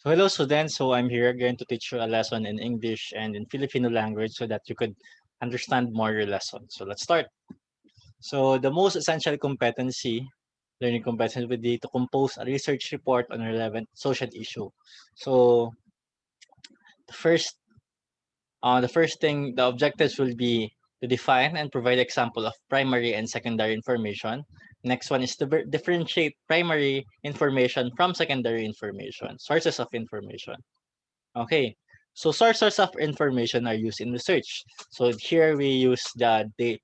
So hello students, so I'm here going to teach you a lesson in English and in Filipino language so that you could understand more your lesson. So let's start. So the most essential learning competency would be to compose a research report on a relevant social issue. So the first, the objectives will be to define and provide example of primary and secondary information. Next one is to differentiate primary information from secondary information, sources of information. Okay. So sources of information are used in research. So here we use the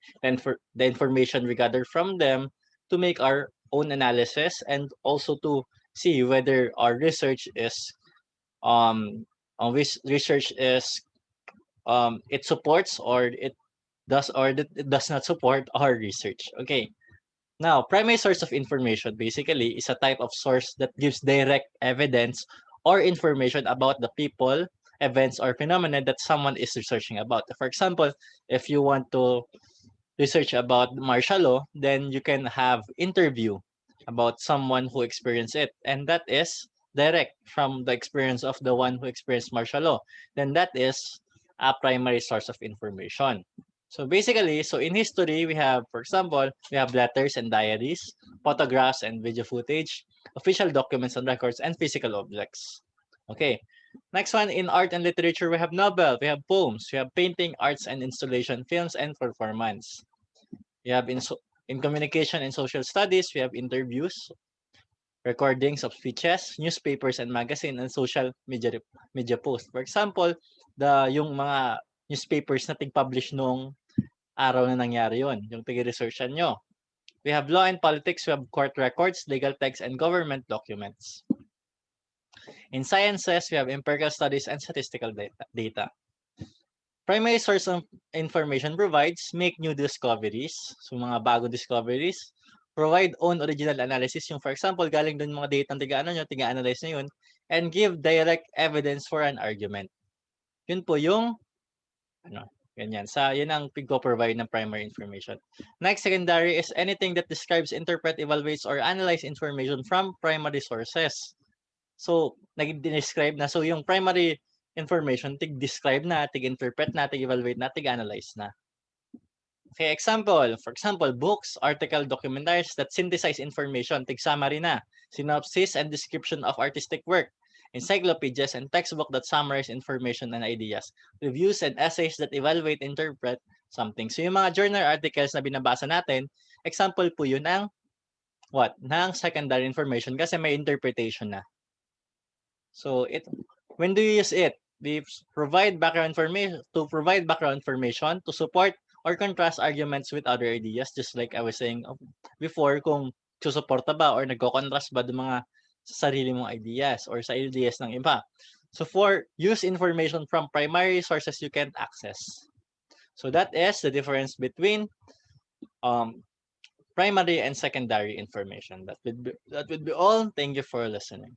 information we gather from them to make our own analysis and also to see whether our research is research is it supports or it does not support our research. Okay. Now, primary source of information basically is a type of source that gives direct evidence or information about the people, events, or phenomena that someone is researching about. For example, if you want to research about martial law, then you can have interview about someone who experienced it, and that is direct from the experience of the one who experienced martial law. Then that is a primary source of information. So basically, so in history, we have, for example, we have letters and diaries, photographs and video footage, official documents and records, and physical objects. Okay. Next one, in art and literature, we have novel, we have poems, we have painting, arts and installation, films, and performance. We have in communication and social studies, we have interviews, recordings of speeches, newspapers and magazine, and social media posts. For example, yung mga newspapers na tig-publish nung araw na nangyari yon, yung tig-researchan nyo. We have law and politics, we have court records, legal texts, and government documents. In sciences, we have empirical studies and statistical data. Primary source of information provides make new discoveries, so mga bagong discoveries, provide own original analysis, yung for example, galing dun mga data ng tiga-analyze nyo yun, and give direct evidence for an argument. Yun po yung, ganyan. Yun ang provide ng primary information. Next, secondary is anything that describes, interpret, evaluates, or analyze information from primary sources. So, nag-describe na. So, yung primary information, tig-describe na, tig-interpret na, tig-evaluate na, tig-analyze na. Okay, example. For example, books, article, documentaries that synthesize information, tig-summary na. Synopsis and description of artistic work. Encyclopedias and textbook that summarize information and ideas. Reviews and essays that evaluate, interpret something. So, yung mga journal articles na binabasa natin, example po yun ng ng secondary information kasi may interpretation na. So when do you use it? We provide background information to support or contrast arguments with other ideas, just like I was saying before, kung susuporta ba or nagko-contrast ba ng mga sa sarili mong ideas or sa ideas ng iba. So for use information from primary sources you can't access. So that is the difference between primary and secondary information. That would be all. Thank you for listening.